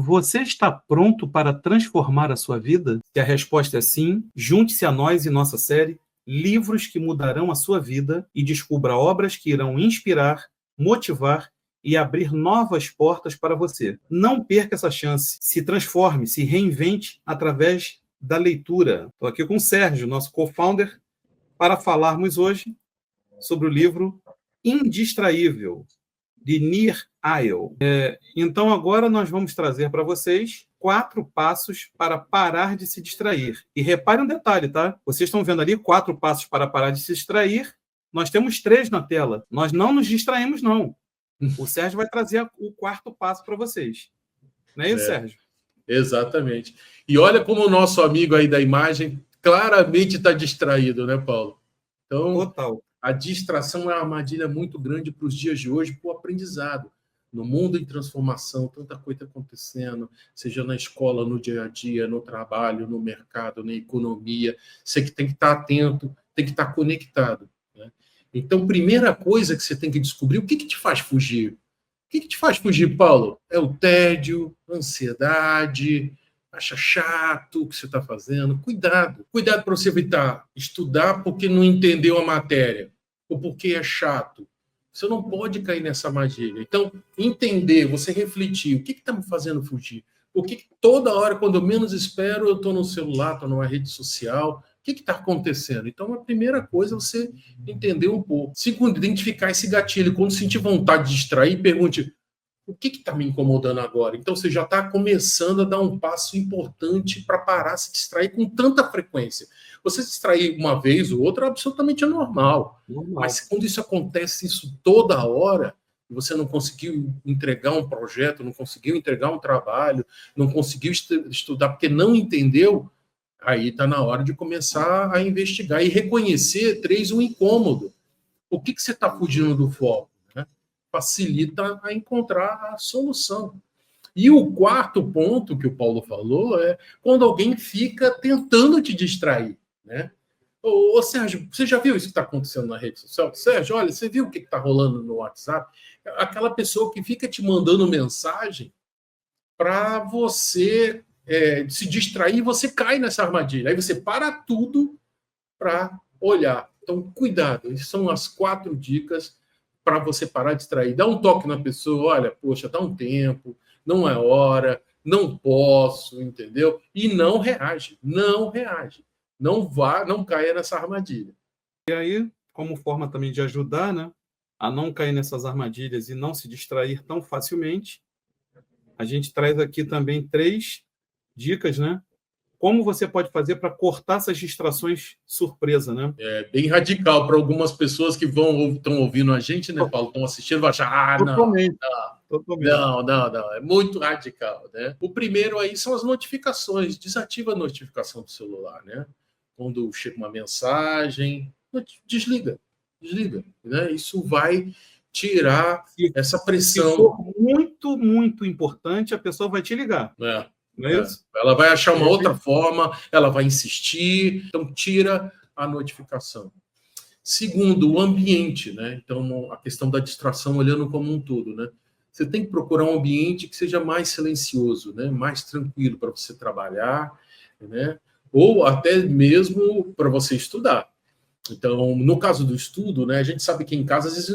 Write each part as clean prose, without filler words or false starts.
Você está pronto para transformar a sua vida? Se a resposta é sim, junte-se a nós e nossa série Livros que Mudarão a Sua Vida e descubra obras que irão inspirar, motivar e abrir novas portas para você. Não perca essa chance. Se transforme, se reinvente através da leitura. Estou aqui com o Sérgio, nosso co-founder, para falarmos hoje sobre o livro Indistraível, de Nir Eyal. Então, agora nós vamos trazer para vocês 4 passos para parar de se distrair. E repare um detalhe, tá? Vocês estão vendo ali 4 passos para parar de se distrair. Nós temos 3 na tela. Nós não nos distraímos, não. O Sérgio vai trazer o 4º passo para vocês. Não é isso, Sérgio? Exatamente. E olha como o nosso amigo aí da imagem claramente está distraído, né, Paulo? Então, Total. A distração é uma armadilha muito grande para os dias de hoje, para o aprendizado. No mundo em transformação, tanta coisa acontecendo, seja na escola, no dia a dia, no trabalho, no mercado, na economia. Você que tem que estar atento, tem que estar conectado, né? Então, primeira coisa que você tem que descobrir, o que te faz fugir? O que te faz fugir, Paulo? É o tédio, a ansiedade, acha chato o que você está fazendo. Cuidado para você evitar estudar porque não entendeu a matéria ou porque é chato. Você não pode cair nessa armadilha. Então, entender, você refletir, o que está me fazendo fugir? Por que toda hora, quando eu menos espero, eu estou no celular, estou numa rede social? O que está acontecendo? Então, a primeira coisa é você entender um pouco. Segundo, identificar esse gatilho. Quando sentir vontade de distrair, pergunte: o que está me incomodando agora? Então, você já está começando a dar um passo importante para parar de se distrair com tanta frequência. Você se distrair uma vez ou outra é absolutamente anormal. Mas quando isso acontece toda hora, e você não conseguiu entregar um projeto, não conseguiu entregar um trabalho, não conseguiu estudar porque não entendeu, aí está na hora de começar a investigar e reconhecer, 3, o incômodo. O que você está fugindo do foco? Facilita a encontrar a solução. E o 4º ponto que o Paulo falou é quando alguém fica tentando te distrair, né? Ô Sérgio, você já viu isso que está acontecendo na rede social? Sérgio, olha, você viu o que está rolando no WhatsApp? Aquela pessoa que fica te mandando mensagem para você se distrair e você cai nessa armadilha. Aí você para tudo para olhar. Então, cuidado. Essas são as 4 dicas para você parar de distrair. Dá um toque na pessoa, olha, poxa, dá um tempo, não é hora, não posso, entendeu? E não reage, não reage. Não caia nessa armadilha. E aí, como forma também de ajudar, né, a não cair nessas armadilhas e não se distrair tão facilmente, a gente traz aqui também 3 dicas, né? Como você pode fazer para cortar essas distrações surpresa, né? É bem radical para algumas pessoas que estão ouvindo a gente, né, Paulo? Estão assistindo, vão achar, Totalmente. Não, é muito radical, né? O primeiro aí são as notificações. Desativa a notificação do celular, né? Quando chega uma mensagem, desliga, né? Isso vai tirar essa pressão. Se for muito, muito importante, a pessoa vai te ligar. Não é isso? Ela vai achar uma outra forma, ela vai insistir, então tira a notificação. Segundo, o ambiente, né? Então, a questão da distração, olhando como um todo, né? Você tem que procurar um ambiente que seja mais silencioso, né? Mais tranquilo para você trabalhar, né? Ou até mesmo para você estudar. Então, no caso do estudo, né? A gente sabe que em casa às vezes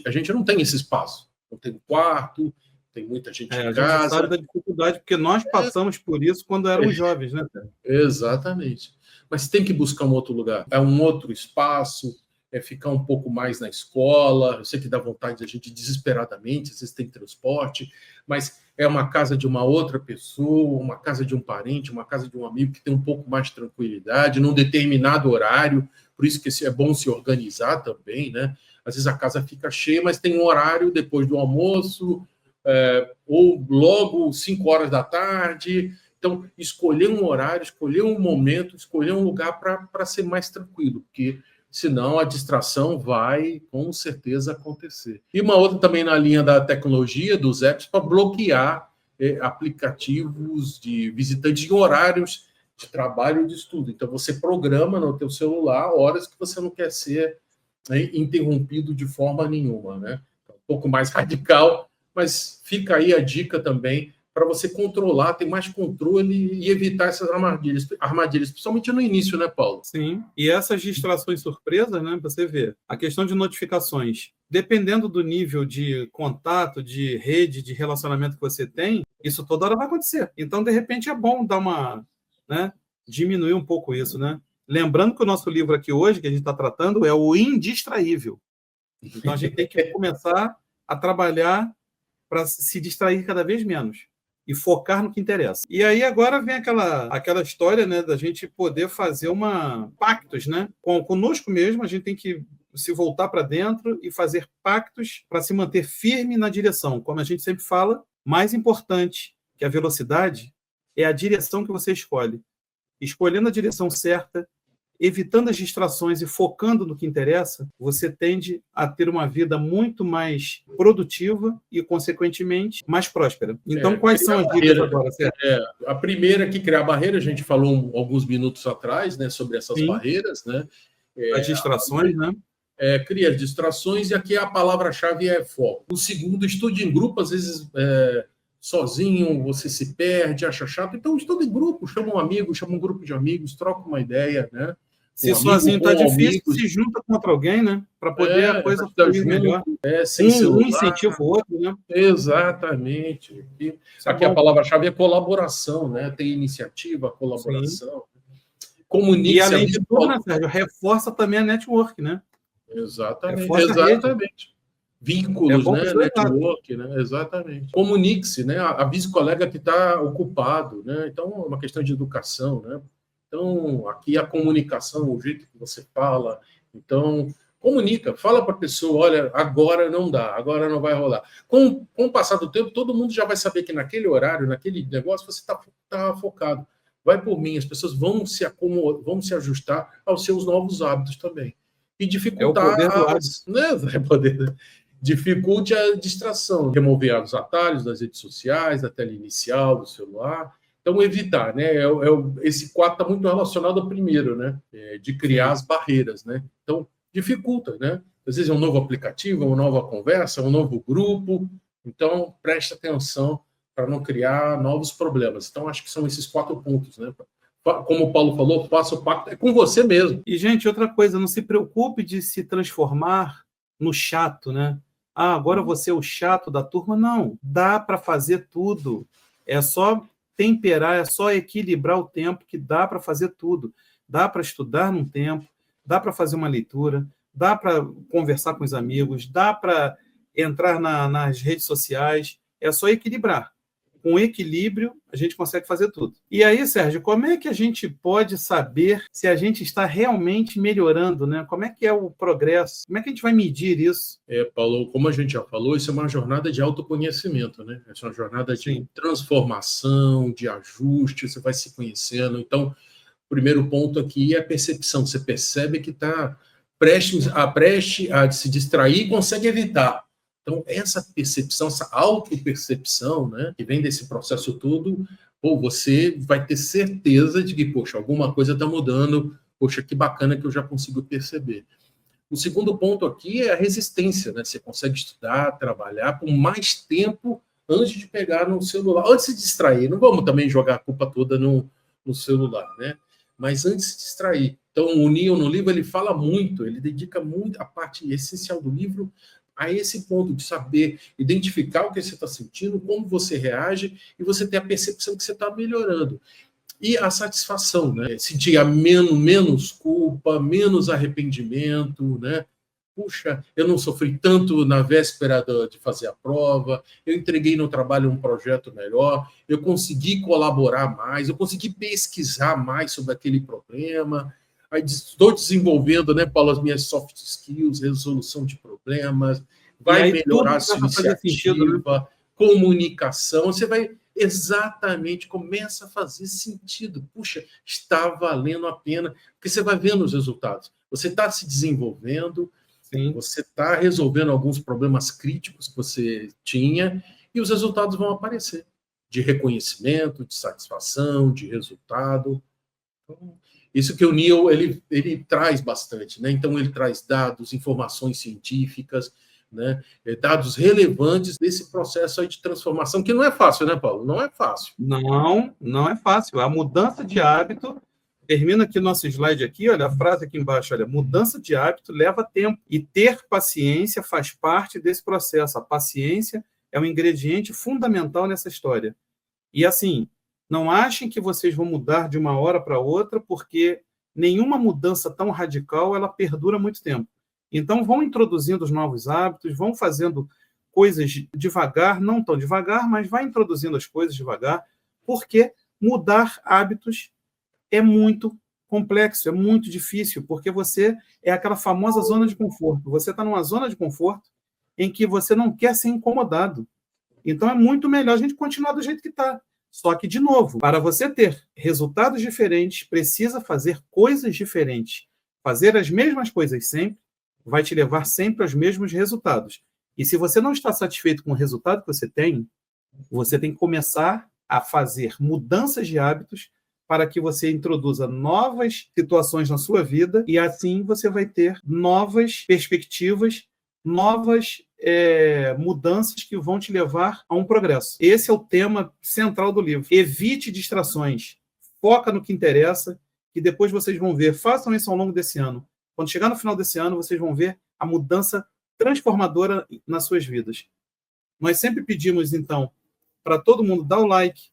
a gente não tem esse espaço. Não tem quarto, tem muita gente em casa. A gente sabe da dificuldade, porque nós passamos por isso quando éramos jovens, né? Exatamente. Mas tem que buscar um outro lugar. É um outro espaço, é ficar um pouco mais na escola. Eu sei que dá vontade da gente desesperadamente, às vezes tem transporte, mas é uma casa de uma outra pessoa, uma casa de um parente, uma casa de um amigo que tem um pouco mais de tranquilidade, num determinado horário. Por isso que é bom se organizar também, né? Às vezes a casa fica cheia, mas tem um horário depois do almoço, ou logo 5 horas da tarde. Então, escolher um horário, escolher um momento, escolher um lugar para ser mais tranquilo, porque senão a distração vai com certeza acontecer. E uma outra também na linha da tecnologia, dos apps, para bloquear aplicativos de visitantes em horários de trabalho e de estudo. Então, você programa no teu celular horas que você não quer ser interrompido de forma nenhuma, né? Um pouco mais radical, mas fica aí a dica também para você controlar, ter mais controle e evitar essas armadilhas, principalmente no início, né, Paulo? Sim, e essas distrações surpresas, né, você vê, a questão de notificações, dependendo do nível de contato, de rede, de relacionamento que você tem, isso toda hora vai acontecer. Então, de repente, é bom dar uma, né, diminuir um pouco isso, né? Lembrando que o nosso livro aqui hoje, que a gente está tratando, é o indistraível. Então, a gente tem que começar a trabalhar para se distrair cada vez menos e focar no que interessa. E aí agora vem aquela história, né, da gente poder fazer pactos, né? Conosco mesmo, a gente tem que se voltar para dentro e fazer pactos para se manter firme na direção. Como a gente sempre fala, mais importante que a velocidade é a direção que você escolhe. Escolhendo a direção certa, evitando as distrações e focando no que interessa, você tende a ter uma vida muito mais produtiva e, consequentemente, mais próspera. Então, quais são as dicas agora, Sérgio? A primeira que criar barreira, a gente falou alguns minutos atrás, né, sobre essas barreiras, né? As distrações, né? Cria distrações, e aqui a palavra-chave é foco. O segundo, estude em grupo, às vezes sozinho, você se perde, acha chato. Então, estuda em grupo, chama um amigo, chama um grupo de amigos, troca uma ideia, né? Se sozinho está difícil, se junta contra alguém, né? Para poder a coisa fluir melhor. Sem celular. Um incentiva o outro, né? Exatamente. Aqui a palavra-chave é colaboração, né? Tem iniciativa, colaboração. E além de tudo, né, Sérgio, reforça também a network, né? Exatamente. Exatamente. Vínculos, né? Network, né? Exatamente. Comunique-se, né? Avise o colega que está ocupado, né? Então, é uma questão de educação, né? Então, aqui a comunicação, o jeito que você fala. Então, comunica, fala para a pessoa, olha, agora não dá, agora não vai rolar. Com o passar do tempo, todo mundo já vai saber que naquele horário, naquele negócio, você está focado. Vai por mim, as pessoas vão se acomodar, vão se ajustar aos seus novos hábitos também. E dificultar... Dificulte a distração, remover os atalhos das redes sociais, da tela inicial, do celular. Então, evitar, né? Esse 4 está muito relacionado ao primeiro, né? De criar as barreiras, né? Então, dificulta, né? Às vezes é um novo aplicativo, uma nova conversa, um novo grupo. Então, preste atenção para não criar novos problemas. Então, acho que são esses 4 pontos, né? Como o Paulo falou, faça o pacto, é com você mesmo. E, gente, outra coisa, não se preocupe de se transformar no chato, né? Ah, agora você é o chato da turma. Não, dá para fazer tudo. É só temperar, é só equilibrar o tempo, que dá para fazer tudo. Dá para estudar num tempo, dá para fazer uma leitura, dá para conversar com os amigos, dá para entrar nas redes sociais. É só equilibrar. Com equilíbrio, a gente consegue fazer tudo. E aí, Sérgio, como é que a gente pode saber se a gente está realmente melhorando, né? Como é que é o progresso? Como é que a gente vai medir isso? Paulo, como a gente já falou, isso é uma jornada de autoconhecimento, né? É uma jornada de transformação, de ajuste, você vai se conhecendo. Então, o primeiro ponto aqui é a percepção. Você percebe que está prestes a se distrair e consegue evitar. Então, essa percepção, essa autopercepção, né, que vem desse processo todo, você vai ter certeza de que, poxa, alguma coisa está mudando, poxa, que bacana que eu já consigo perceber. O segundo ponto aqui é a resistência, né? Você consegue estudar, trabalhar por mais tempo antes de pegar no celular, antes de se distrair. Não vamos também jogar a culpa toda no celular, né? Mas antes de se distrair. Então, o Neil, no livro, ele fala muito, ele dedica muito a parte essencial do livro a esse ponto de saber identificar o que você está sentindo, como você reage, e você ter a percepção que você está melhorando. E a satisfação, né? Sentir menos culpa, menos arrependimento, né? Puxa, eu não sofri tanto na véspera de fazer a prova, eu entreguei no trabalho um projeto melhor, eu consegui colaborar mais, eu consegui pesquisar mais sobre aquele problema. Aí estou desenvolvendo, né, Paulo, as minhas soft skills, resolução de problemas, vai melhorar a sua iniciativa, comunicação, você vai exatamente, começa a fazer sentido. Puxa, está valendo a pena, porque você vai vendo os resultados. Você está se desenvolvendo, você está resolvendo alguns problemas críticos que você tinha, e os resultados vão aparecer, de reconhecimento, de satisfação, de resultado. Então, isso que o Neil ele traz bastante, né? Então ele traz dados, informações científicas, né? Dados relevantes desse processo aí de transformação, que não é fácil, né, Paulo? Não é fácil. Não, não é fácil. A mudança de hábito, termina aqui nosso slide aqui, olha a frase aqui embaixo, olha, mudança de hábito leva tempo e ter paciência faz parte desse processo. A paciência é um ingrediente fundamental nessa história. E assim, não achem que vocês vão mudar de uma hora para outra, porque nenhuma mudança tão radical ela perdura muito tempo. Então, vão introduzindo os novos hábitos, vão fazendo coisas devagar, não tão devagar, mas vai introduzindo as coisas devagar, porque mudar hábitos é muito complexo, é muito difícil, porque você é aquela famosa zona de conforto. Você está numa zona de conforto em que você não quer ser incomodado. Então, é muito melhor a gente continuar do jeito que está. Só que, de novo, para você ter resultados diferentes, precisa fazer coisas diferentes. Fazer as mesmas coisas sempre vai te levar sempre aos mesmos resultados. E se você não está satisfeito com o resultado que você tem que começar a fazer mudanças de hábitos para que você introduza novas situações na sua vida e assim você vai ter novas perspectivas, novas mudanças que vão te levar a um progresso. Esse é o tema central do livro. Evite distrações. Foca no que interessa, que depois vocês vão ver. Façam isso ao longo desse ano. Quando chegar no final desse ano, vocês vão ver a mudança transformadora nas suas vidas. Nós sempre pedimos, então, para todo mundo dar o like,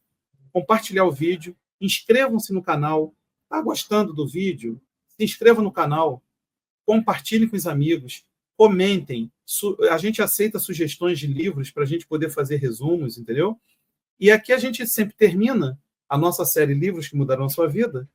compartilhar o vídeo, inscrevam-se no canal. Está gostando do vídeo? Se inscreva no canal, compartilhem com os amigos, comentem. A gente aceita sugestões de livros para a gente poder fazer resumos, entendeu? E aqui a gente sempre termina a nossa série Livros que Mudaram a Sua Vida,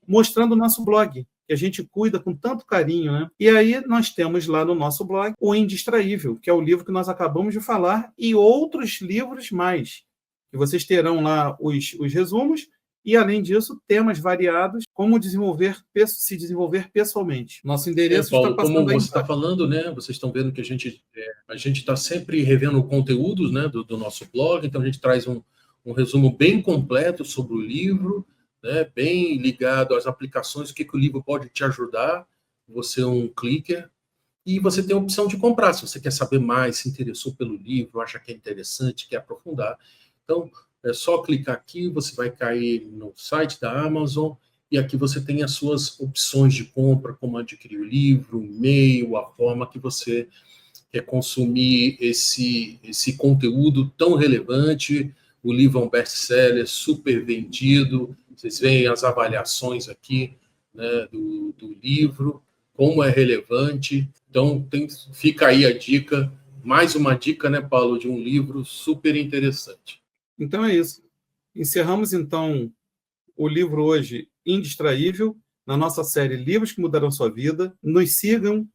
mostrando o nosso blog, que a gente cuida com tanto carinho, né? E aí nós temos lá no nosso blog o Indistraível, que é o livro que nós acabamos de falar, e outros livros mais, que vocês terão lá os resumos, e, além disso, temas variados, como se desenvolver pessoalmente. Nosso endereço Paulo, está passando como aí. você está falando, né? Vocês estão vendo que a gente está sempre revendo conteúdos, né, do nosso blog, então a gente traz um resumo bem completo sobre o livro, né, bem ligado às aplicações, o que o livro pode te ajudar. Você é um clicker, e você tem a opção de comprar, se você quer saber mais, se interessou pelo livro, acha que é interessante, quer aprofundar. Então, é só clicar aqui, você vai cair no site da Amazon, e aqui você tem as suas opções de compra, como adquirir o livro, o e-mail, a forma que você quer consumir esse conteúdo tão relevante. O livro é um best-seller, super vendido. Vocês veem as avaliações aqui, né, do livro, como é relevante. Então, fica aí a dica, mais uma dica, né, Paulo, de um livro super interessante. Então é isso. Encerramos, então, o livro hoje Indistraível, na nossa série Livros que Mudaram Sua Vida. Nos sigam,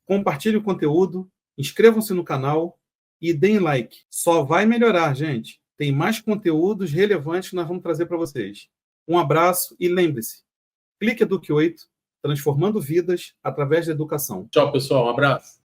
compartilhem o conteúdo, inscrevam-se no canal e deem like. Só vai melhorar, gente. Tem mais conteúdos relevantes que nós vamos trazer para vocês. Um abraço e lembre-se, Clique Eduque 8, transformando vidas através da educação. Tchau, pessoal. Um abraço.